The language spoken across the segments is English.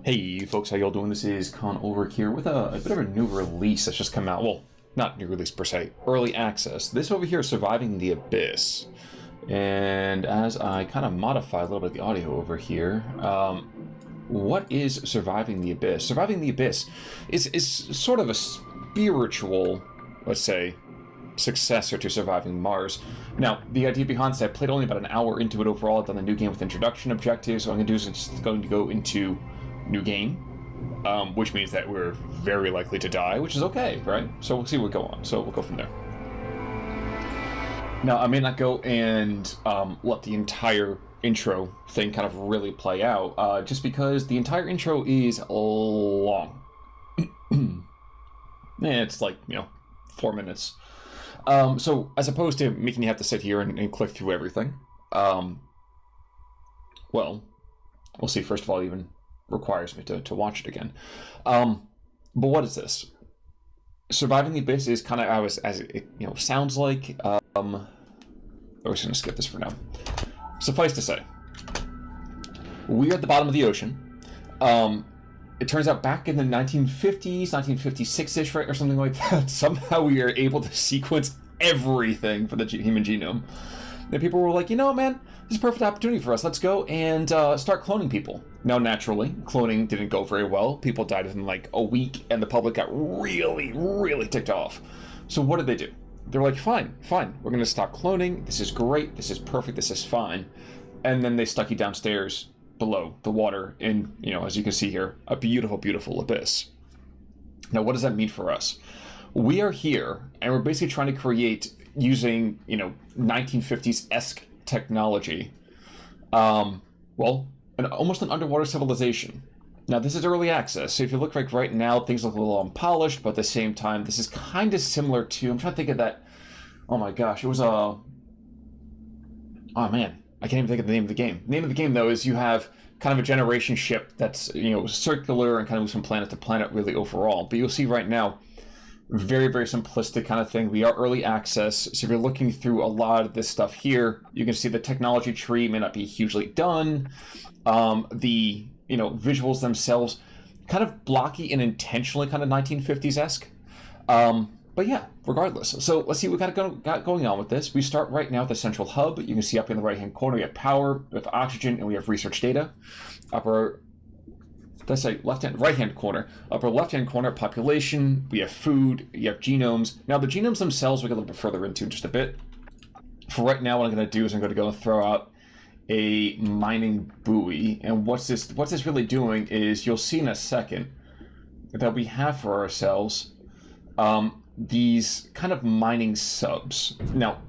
Hey folks, how y'all doing? This is Con over here with a bit of a new release that's just come out. Well, not new release per se, early access. This over here is Surviving the Abyss. And as I kind of modify a little bit of the audio over here, what is Surviving the Abyss? Surviving the Abyss is sort of a spiritual, let's say, successor to Surviving Mars. Now, the idea behind this, I played only about an hour into it overall. I've done the new game with introduction objectives. So what I'm going to do is just going to go into new game, which means that we're very likely to die, which is okay, right? So we'll see what go on. So we'll go from there. Now, I may not go and let the entire intro thing kind of really play out, just because the entire intro is long. It's like, 4 minutes. So as opposed to making you have to sit here and click through everything, well, we'll see. First of all, even requires me to watch it again. But what is this? Surviving the Abyss is kind of as it sounds like. We're just gonna skip this for now. Suffice to say, we're at the bottom of the ocean. It turns out back in the 1950s, 1956-ish, right, or something like that, somehow we are able to sequence everything for the human genome. And people were like, man, this is a perfect opportunity for us. Let's go and start cloning people. Now, naturally, cloning didn't go very well. People died within like a week, and the public got really, really ticked off. So what did they do? They're like, fine, we're going to stop cloning. This is great. This is perfect. This is fine. And then they stuck you downstairs below the water in, as you can see here, a beautiful, beautiful abyss. Now, what does that mean for us? We are here, and we're basically trying to create, using, 1950s-esque technology, almost an underwater civilization. Now, this is early access, so if you look like right now, things look a little unpolished, but at the same time, this is kind of similar to, I'm trying to think of that, oh my gosh, it was oh man, I can't even think of the name of the game. The name of the game, though, is you have kind of a generation ship that's, circular and kind of moves from planet to planet, really, overall. But you'll see right now, very, very simplistic kind of thing. We are early access, so if you're looking through a lot of this stuff here, you can see the technology tree may not be hugely done. The visuals themselves kind of blocky and intentionally kind of 1950s-esque. But yeah, regardless. So let's see what we got going on with this. We start right now at the central hub. You can see up in the right-hand corner, we have power, we have oxygen, and we have research data. Right-hand corner. Upper left-hand corner, population, we have food, you have genomes. Now, the genomes themselves we'll get a little bit further into in just a bit. For right now, what I'm going to do is I'm going to go and throw out a mining buoy. And what's this really doing is, you'll see in a second, that we have for ourselves these kind of mining subs. Now,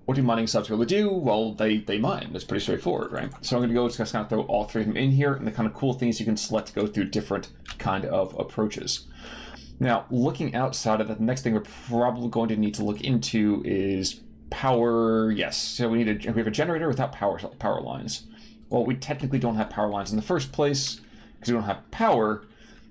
what do mining subs really do? Well, they mine. That's pretty straightforward, right? So I'm going to go just kind of throw all three of them in here, and the kind of cool things you can select to go through different kind of approaches. Now, looking outside of that, the next thing we're probably going to need to look into is power. Yes, so we have a generator without power lines. Well, we technically don't have power lines in the first place because we don't have power.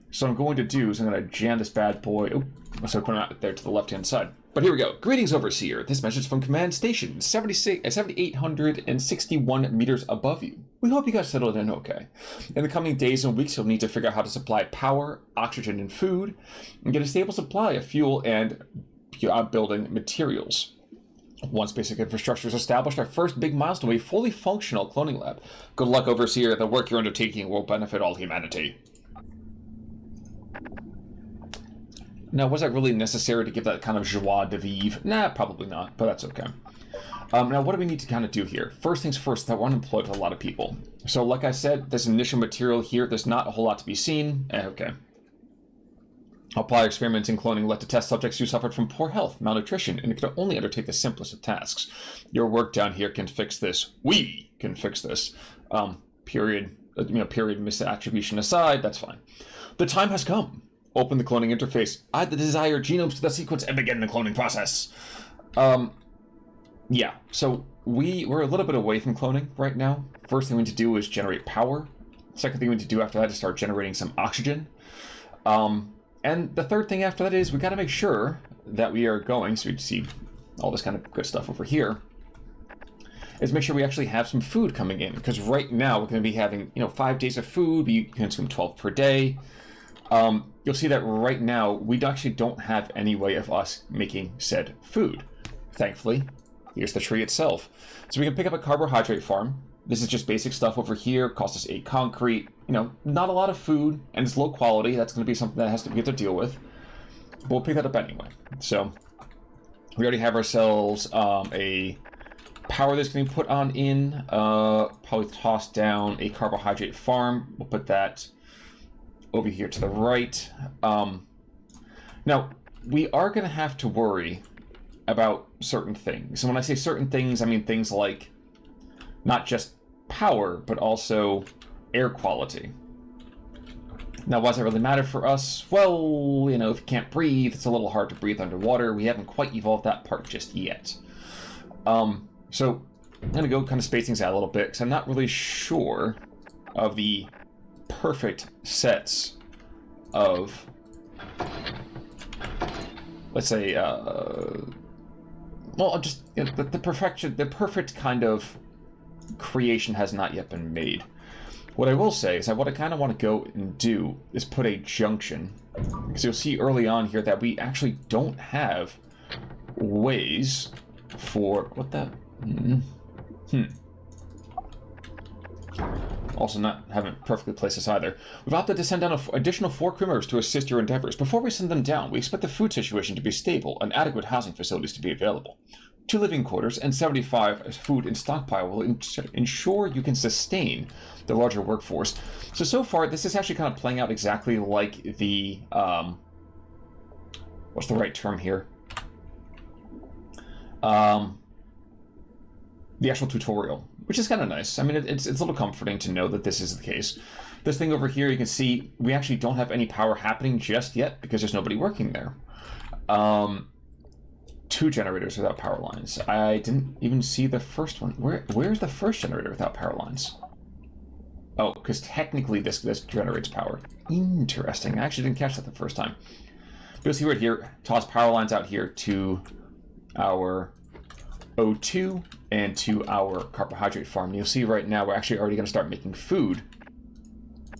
So what I'm going to do is I'm going to jam this bad boy. Oh, so put it out there to the left-hand side. But here we go. Greetings, Overseer. This message from Command Station, 7,861 meters above you. We hope you guys settled in okay. In the coming days and weeks, you'll need to figure out how to supply power, oxygen, and food, and get a stable supply of fuel and building materials. Once basic infrastructure is established, our first big milestone will be a fully functional cloning lab. Good luck, Overseer. The work you're undertaking will benefit all humanity. Now, was that really necessary to give that kind of joie de vivre? Nah, probably not, but that's okay. Now, what do we need to kind of do here? First things first, that we're unemployed with a lot of people. So, like I said, this initial material here, there's not a whole lot to be seen. Okay. Apply experiments in cloning led to test subjects who suffered from poor health, malnutrition, and could only undertake the simplest of tasks. Your work down here can fix this. We can fix this. Period misattribution aside, that's fine. The time has come. Open the cloning interface. Add the desired genomes to the sequence and begin the cloning process. Yeah, so we're a little bit away from cloning right now. First thing we need to do is generate power. Second thing we need to do after that is start generating some oxygen. And the third thing after that is we got to make sure that we are going, so we see all this kind of good stuff over here, is make sure we actually have some food coming in, because right now we're going to be having 5 days of food. We consume 12 per day. You'll see that right now we actually don't have any way of us making said food. Thankfully, here's the tree itself. So we can pick up a carbohydrate farm. This is just basic stuff over here. Costs us 8 concrete. Not a lot of food, and it's low quality. That's going to be something that has to get to deal with. But we'll pick that up anyway. So we already have ourselves a power that's going to be put on in. Probably toss down a carbohydrate farm. We'll put that over here to the right. Now, we are going to have to worry about certain things. And when I say certain things, I mean things like not just power, but also air quality. Now, why does that really matter for us? Well, if you can't breathe, it's a little hard to breathe underwater. We haven't quite evolved that part just yet. So I'm going to go kind of space things out a little bit, because I'm not really sure of the perfect sets of, let's say, the perfect kind of creation has not yet been made. What I will say is that what I kind of want to go and do is put a junction, because you'll see early on here that we actually don't have ways for Also haven't perfectly placed this either. We've opted to send down an additional 4 crew members to assist your endeavors. Before we send them down, we expect the food situation to be stable and adequate housing facilities to be available. 2 living quarters and 75 food and stockpile will ensure you can sustain the larger workforce. So far, this is actually kind of playing out exactly like the, what's the right term here? The actual tutorial, which is kind of nice. I mean, it's a little comforting to know that this is the case. This thing over here, you can see we actually don't have any power happening just yet because there's nobody working there. 2 generators without power lines. I didn't even see the first one. Where's the first generator without power lines? Oh, because technically this generates power. Interesting. I actually didn't catch that the first time. You'll see right here, toss power lines out here to our O2 and to our carbohydrate farm. You'll see right now we're actually already going to start making food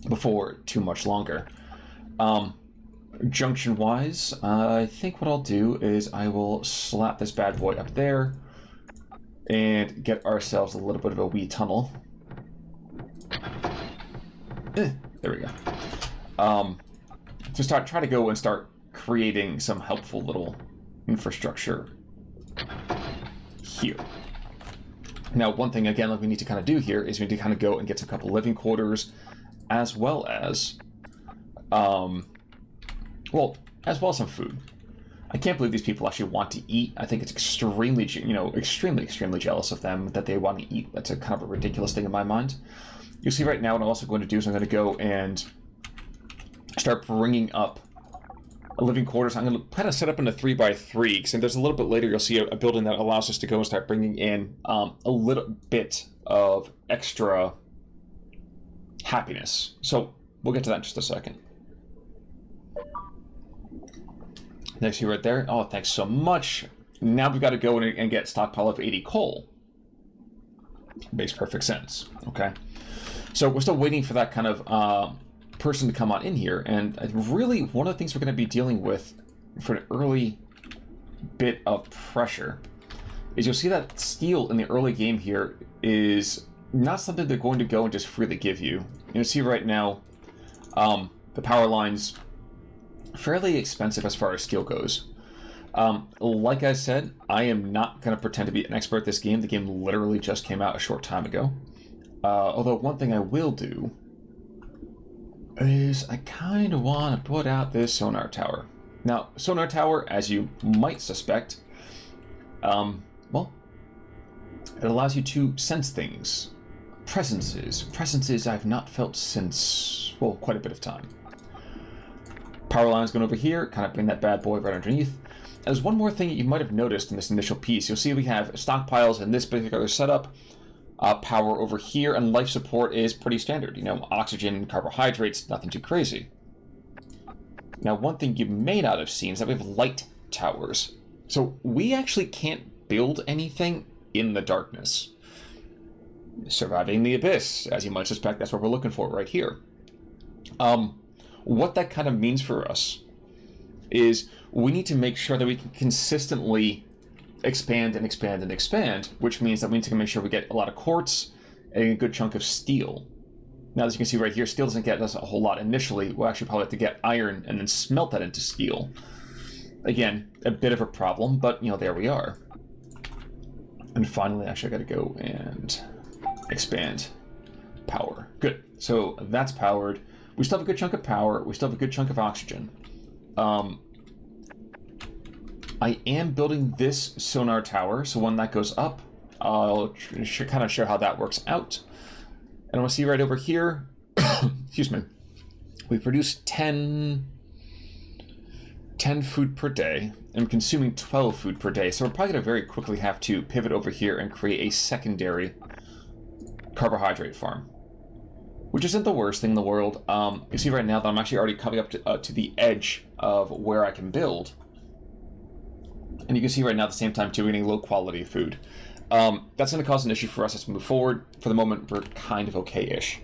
before too much longer. Junction-wise, I think what I'll do is I will slap this bad boy up there and get ourselves a little bit of a wee tunnel. There we go. To try to go and start creating some helpful little infrastructure here. Now, one thing, again, that we need to kind of do here is we need to kind of go and get a couple living quarters, as well as some food. I can't believe these people actually want to eat. I think it's extremely jealous of them that they want to eat. That's a kind of a ridiculous thing in my mind. You'll see right now what I'm also going to do is I'm going to go and start bringing up a living quarters. I'm going to kind of set up into 3x3, because there's a little bit later you'll see a building that allows us to go and start bringing in a little bit of extra happiness. So we'll get to that in just a second. Next, you right there. Oh, thanks so much. Now we've got to go and get a stockpile of 80 coal. Makes perfect sense. Okay. So we're still waiting for that kind of person to come on in here. And really, one of the things we're going to be dealing with for an early bit of pressure is you'll see that steel in the early game here is not something they're going to go and just freely give you. You'll see right now the power lines fairly expensive as far as steel goes. Like I said, I am not going to pretend to be an expert at this game. The game literally just came out a short time ago. Although one thing I will do is I kind of want to put out this sonar tower. Now, sonar tower, as you might suspect, well, it allows you to sense things. Presences I've not felt since, well, quite a bit of time. Power lines going over here, kind of bring that bad boy right underneath. There's one more thing that you might have noticed in this initial piece. You'll see we have stockpiles in this particular setup. Power over here, and life support is pretty standard. Oxygen, carbohydrates, nothing too crazy. Now, one thing you may not have seen is that we have light towers. So we actually can't build anything in the darkness. Surviving the abyss, as you might suspect, that's what we're looking for right here. What that kind of means for us is we need to make sure that we can consistently expand and expand and expand, which means that we need to make sure we get a lot of quartz and a good chunk of steel. Now, as you can see right here, steel doesn't get us a whole lot initially. We'll actually probably have to get iron and then smelt that into steel. Again, a bit of a problem, but, you know, there we are. And finally, actually, I gotta go and expand power. Good. So that's powered. We still have a good chunk of power. We still have a good chunk of oxygen. I am building this sonar tower, so when that goes up, I'll kind of show how that works out. And we'll see right over here, excuse me, we produce 10 food per day, and consuming 12 food per day. So we're probably going to very quickly have to pivot over here and create a secondary carbohydrate farm, which isn't the worst thing in the world. You see right now that I'm actually already coming up to the edge of where I can build. And you can see right now at the same time, too, we're getting low quality food. That's going to cause an issue for us as we move forward. For the moment, we're kind of okay-ish.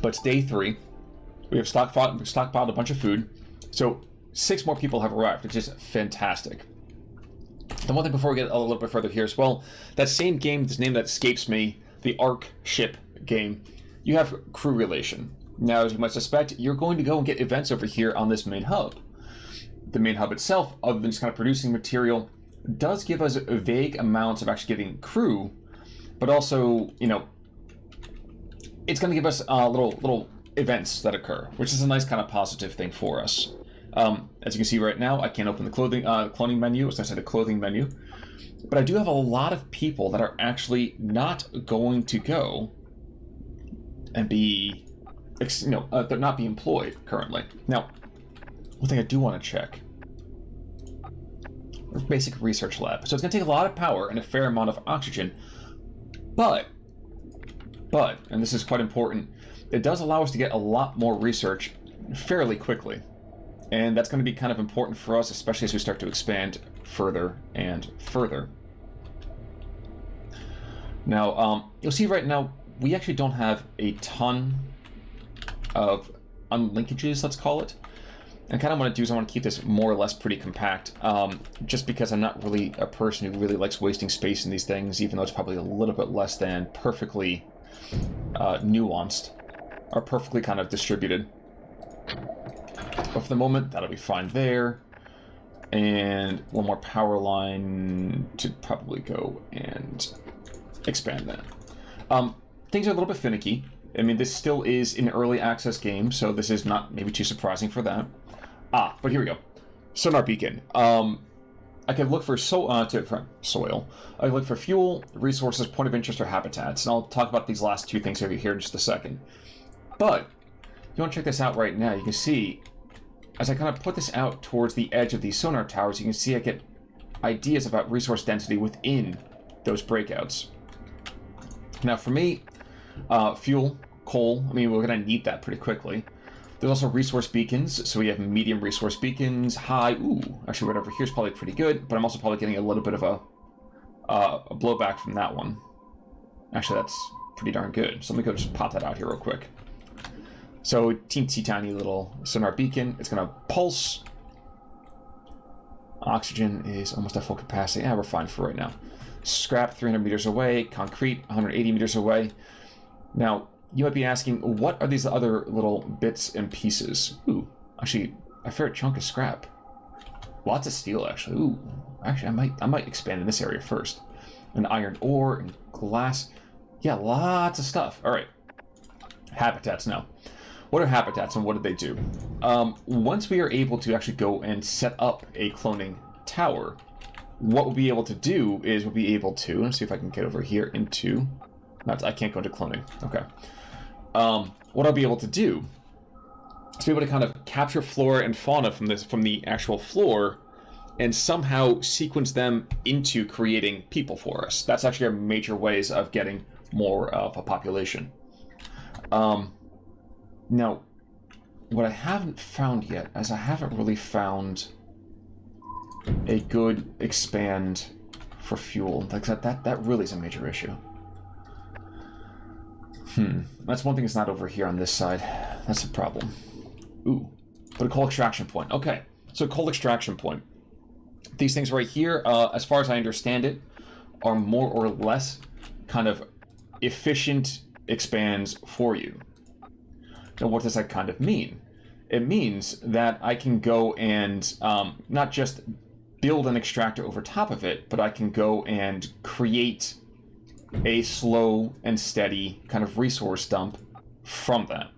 But it's day 3. We have stockpiled a bunch of food. So 6 more people have arrived, which is fantastic. The one thing before we get a little bit further here as well, that same game, this name that escapes me, the Ark ship game, you have crew relation. Now, as you might suspect, you're going to go and get events over here on this main hub. The main hub itself, other than just kind of producing material, does give us vague amounts of actually getting crew, but also, you know, it's going to give us little events that occur, which is a nice kind of positive thing for us. As you can see right now, I can't open the cloning menu, as I said, the clothing menu, but I do have a lot of people that are actually not going to go and be, they're not being employed currently. Now, one thing I do want to check. Basic research lab. So it's going to take a lot of power and a fair amount of oxygen, but, and this is quite important, it does allow us to get a lot more research fairly quickly. And that's going to be kind of important for us, especially as we start to expand further and further. Now, you'll see right now, we actually don't have a ton of unlinkages, let's call it. And kind of what I want to do is I want to keep this more or less pretty compact, just because I'm not really a person who really likes wasting space in these things, even though it's probably a little bit less than perfectly nuanced, or perfectly kind of distributed. But for the moment, that'll be fine there. And one more power line to probably go and expand that. Things are a little bit finicky. I mean, this still is an early access game, so this is not maybe too surprising for that. But here we go. Sonar beacon. I can look for soil. I can look for fuel, resources, point of interest, or habitats. And I'll talk about these last 2 things over here in just a second. But if you want to check this out right now, you can see, as I kind of put this out towards the edge of these sonar towers, you can see I get ideas about resource density within those breakouts. Now for me, fuel, coal, I mean, we're going to need that pretty quickly. There's also resource beacons, so we have medium resource beacons, high, actually right over here is probably pretty good, but I'm also probably getting a little bit of a blowback from that one. Actually, that's pretty darn good. So let me go just pop that out here real quick. So, teensy tiny little sonar beacon. It's going to pulse. Oxygen is almost at full capacity. Yeah, we're fine for right now. Scrap 300 meters away. Concrete 180 meters away. Now, you might be asking, what are these other little bits and pieces? Actually, a fair chunk of scrap. Lots of steel, actually. Actually, I might expand in this area first. And iron ore and glass. Yeah, lots of stuff. All right. Habitats now. What are habitats and what do they do? Once we are able to actually go and set up a cloning tower, what we'll be able to do is we'll be able to, let's see if I can get over here into, I can't go into cloning. Okay. What I'll be able to do is be able to kind of capture flora and fauna from the actual floor and somehow sequence them into creating people for us. That's actually our major ways of getting more of a population. Now, what I haven't found yet is I haven't really found a good expand for fuel. Like that really is a major issue. That's one thing that's not over here on this side. That's a problem. Ooh, but a coal extraction point. Okay, so coal extraction point. These things right here, as far as I understand it, are more or less kind of efficient expands for you. Now, what does that kind of mean? It means that I can go and not just build an extractor over top of it, but I can go and create a slow and steady kind of resource dump from that.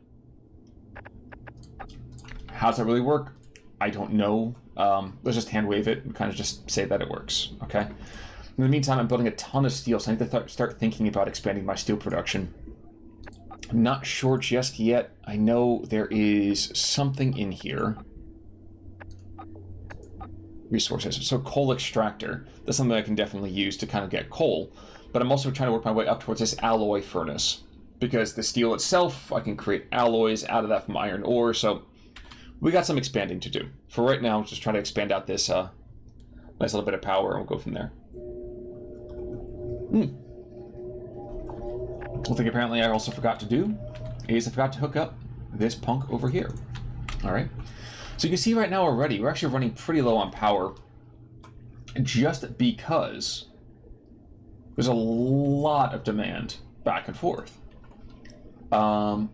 How does that really work? I don't know. Let's just hand wave it and kind of just say that it works, okay? In the meantime, I'm building a ton of steel, so I need to start thinking about expanding my steel production. I'm not sure just yet. I know there is something in here. Resources. So coal extractor. That's something I can definitely use to kind of get coal. But I'm also trying to work my way up towards this alloy furnace. Because the steel itself, I can create alloys out of that from iron ore. So we got some expanding to do. For right now, just try to expand out this nice little bit of power, and we'll go from there. One thing apparently I also forgot to do is I forgot to hook up this punk over here. Alright. So you can see right now already, we're actually running pretty low on power just because there's a lot of demand back and forth.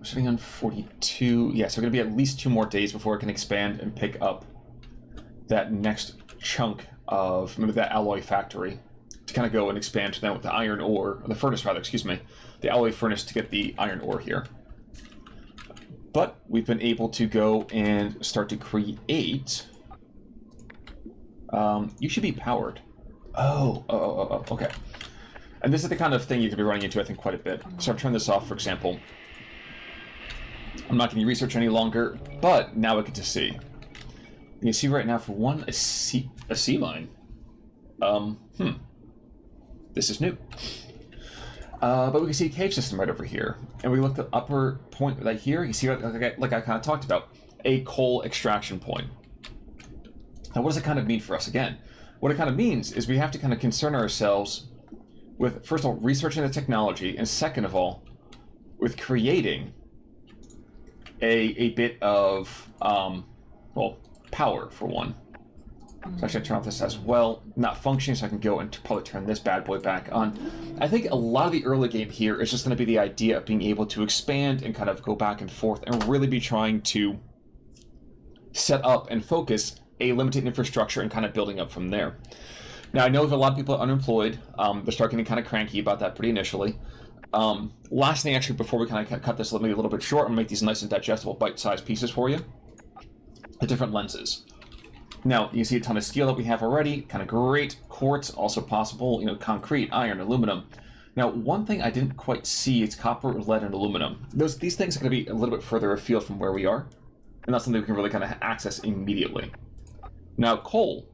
Sitting on 42. Yeah, so we're going to be at least 2 more days before it can expand and pick up that next chunk of, maybe that alloy factory, to kind of go and expand to that with the iron ore, or the furnace rather, excuse me, the alloy furnace to get the iron ore here. But we've been able to go and start to create. You should be powered. Oh, okay. And this is the kind of thing you could be running into, I think, quite a bit. So I've turned this off, for example. I'm not going to research any longer, but now I get to see. You can see right now, for one, a sea mine. This is new. But we can see a cave system right over here. And we look at the upper point right here. You see, like I kind of talked about, a coal extraction point. Now, what does it kind of mean for us again? What it kind of means is we have to kind of concern ourselves with, first of all, researching the technology, and second of all, with creating a bit of, well, power, for one. So actually I turn off this as well. Not functioning, so I can go and probably turn this bad boy back on. I think a lot of the early game here is just going to be the idea of being able to expand and kind of go back and forth and really be trying to set up and focus a limited infrastructure and kind of building up from there. Now, I know that a lot of people are unemployed. They're starting to kind of cranky about that pretty initially. Last thing, actually, before we kind of cut this maybe a little bit short, I'm going to make these nice and digestible bite-sized pieces for you. The different lenses. Now, you see a ton of steel that we have already, kind of great. Quartz, also possible, you know, concrete, iron, aluminum. Now, one thing I didn't quite see is copper, lead, and aluminum. These things are going to be a little bit further afield from where we are, and that's something we can really kind of access immediately. Now, coal.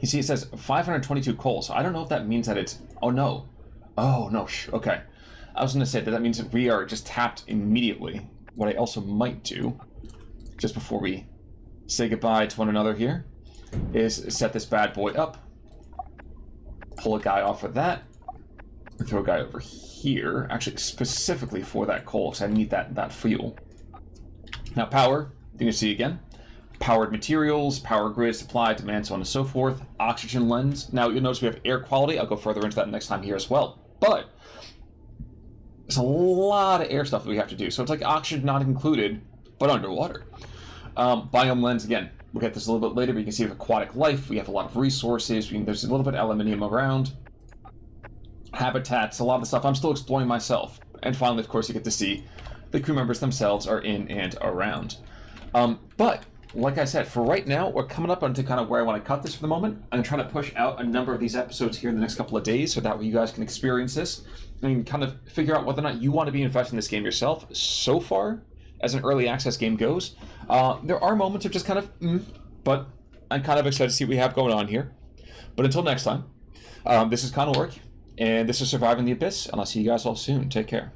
You see it says 522 coal, so I don't know if that means that it's... Oh, no. Oh, no, okay. I was going to say that means that we are just tapped immediately. What I also might do, just before we say goodbye to one another here, is set this bad boy up, pull a guy off of that, and throw a guy over here, actually specifically for that coal, because I need that fuel. Now power, you can see again, powered materials, power grid, supply, demand, so on and so forth, oxygen lens. Now you'll notice we have air quality. I'll go further into that next time here as well. But there's a lot of air stuff that we have to do, so it's like oxygen not included, but underwater. Biome lens, again, we'll get this a little bit later, but you can see with aquatic life, we have a lot of resources, there's a little bit of aluminium around, habitats, a lot of the stuff I'm still exploring myself. And finally, of course, you get to see the crew members themselves are in and around. But, like I said, for right now, we're coming up onto kind of where I want to cut this for the moment. I'm trying to push out a number of these episodes here in the next couple of days, so that way you guys can experience this and kind of figure out whether or not you want to be invested in this game yourself. So far, as an early access game goes, there are moments of just kind of, but I'm kind of excited to see what we have going on here. But until next time, this is Conor, and this is Surviving the Abyss, and I'll see you guys all soon. Take care.